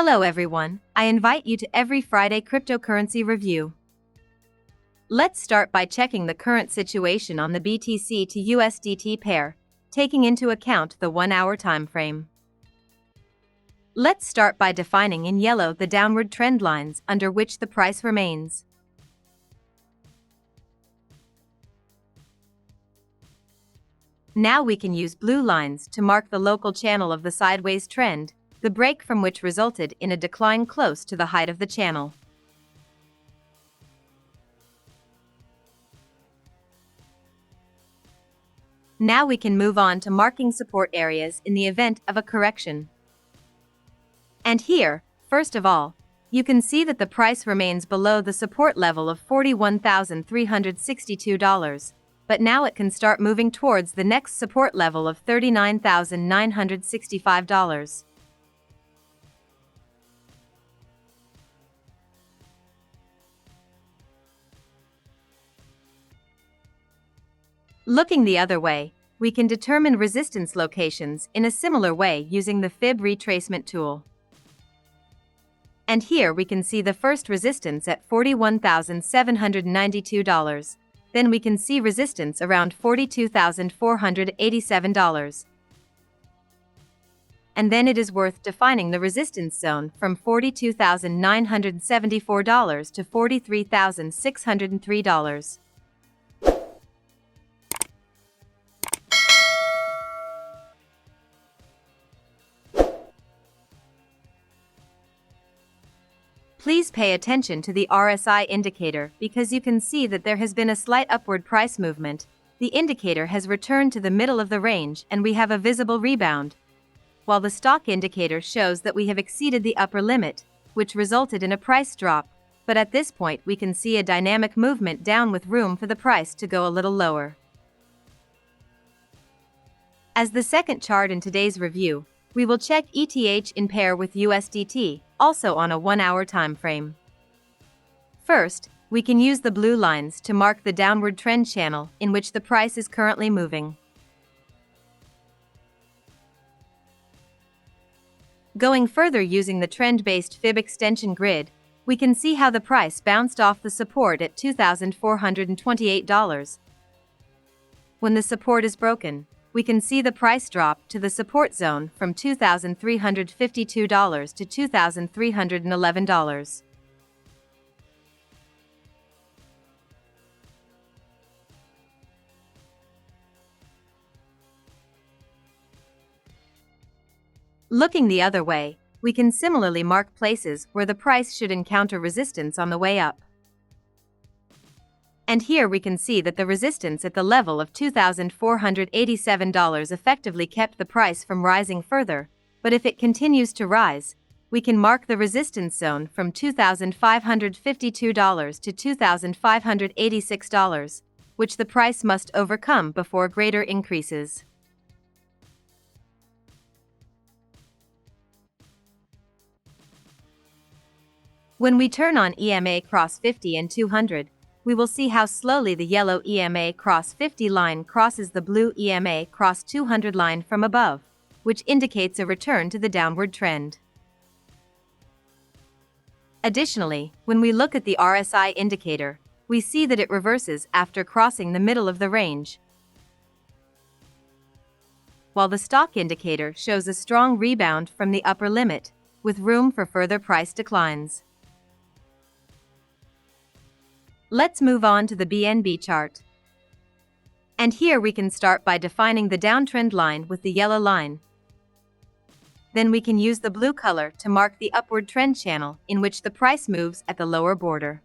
Hello everyone, I invite you to every Friday cryptocurrency review. Let's start by checking the current situation on the BTC to USDT pair, taking into account the 1-hour time frame. Let's start by defining in yellow the downward trend lines under which the price remains. Now we can use blue lines to mark the local channel of the sideways trend, the break from which resulted in a decline close to the height of the channel. Now we can move on to marking support areas in the event of a correction. And here, first of all, you can see that the price remains below the support level of $41,362, but now it can start moving towards the next support level of $39,965. Looking the other way, we can determine resistance locations in a similar way using the fib retracement tool. And here we can see the first resistance at $41,792. Then we can see resistance around $42,487. And then it is worth defining the resistance zone from $42,974 to $43,603. Please pay attention to the RSI indicator because you can see that there has been a slight upward price movement. The indicator has returned to the middle of the range and we have a visible rebound, while the stock indicator shows that we have exceeded the upper limit, which resulted in a price drop, but at this point we can see a dynamic movement down with room for the price to go a little lower. As the second chart in today's review, we will check ETH in pair with USDT, also on a 1-hour time frame. First, we can use the blue lines to mark the downward trend channel in which the price is currently moving. Going further using the trend-based fib extension grid, we can see how the price bounced off the support at $2,428. When the support is broken, we can see the price drop to the support zone from $2,352 to $2,311. Looking the other way, we can similarly mark places where the price should encounter resistance on the way up. And here we can see that the resistance at the level of $2,487 effectively kept the price from rising further, but if it continues to rise, we can mark the resistance zone from $2,552 to $2,586, which the price must overcome before greater increases. When we turn on EMA cross 50 and 200, we will see how slowly the yellow EMA cross 50 line crosses the blue EMA cross 200 line from above, which indicates a return to the downward trend. Additionally, when we look at the RSI indicator, we see that it reverses after crossing the middle of the range, while the stock indicator shows a strong rebound from the upper limit, with room for further price declines. Let's move on to the BNB chart. And here we can start by defining the downtrend line with the yellow line. Then we can use the blue color to mark the upward trend channel in which the price moves at the lower border.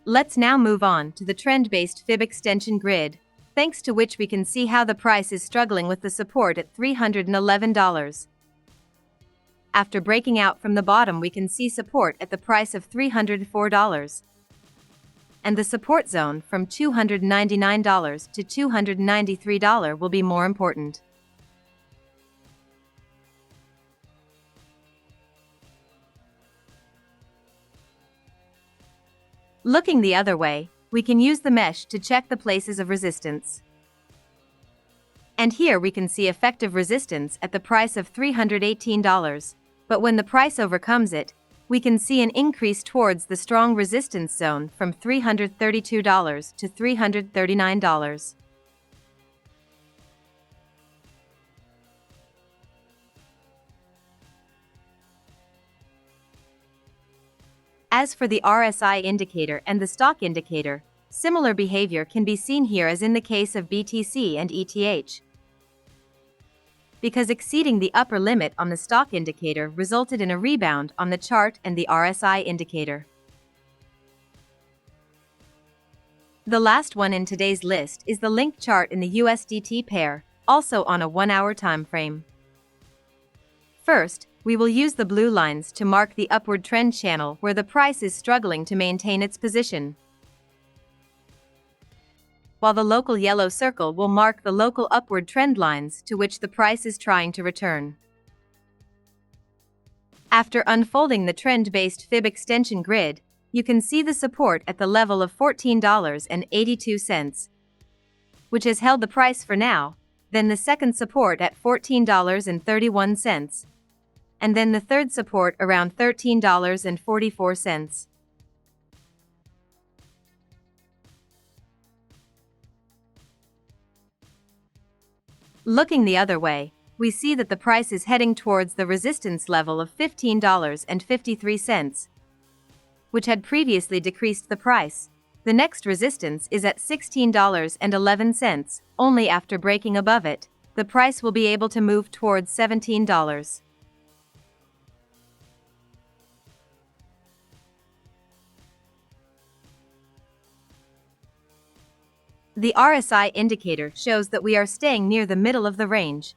Let's now move on to the trend-based fib extension grid, thanks to which we can see how the price is struggling with the support at $311. After breaking out from the bottom, we can see support at the price of $304, and the support zone from $299 to $293 will be more important. Looking the other way, we can use the mesh to check the places of resistance. And here we can see effective resistance at the price of $318, but when the price overcomes it, we can see an increase towards the strong resistance zone from $332 to $339. As for the RSI indicator and the stock indicator, similar behavior can be seen here as in the case of BTC and ETH. Because exceeding the upper limit on the stock indicator resulted in a rebound on the chart and the RSI indicator. The last one in today's list is the link chart in the USDT pair, also on a 1-hour time frame. First, we will use the blue lines to mark the upward trend channel where the price is struggling to maintain its position, while the local yellow circle will mark the local upward trend lines to which the price is trying to return. After unfolding the trend-based fib extension grid, you can see the support at the level of $14.82, which has held the price for now, then the second support at $14.31, and then the third support around $13.44. Looking the other way, we see that the price is heading towards the resistance level of $15.53, which had previously decreased the price. The next resistance is at $16.11. Only after breaking above it, the price will be able to move towards $17. The RSI indicator shows that we are staying near the middle of the range,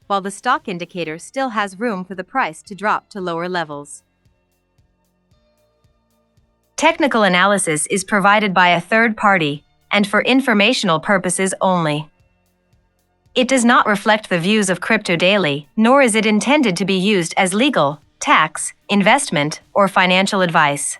while the stock indicator still has room for the price to drop to lower levels. Technical analysis is provided by a third party and for informational purposes only. It does not reflect the views of CryptoDaily, nor is it intended to be used as legal, tax, investment, or financial advice.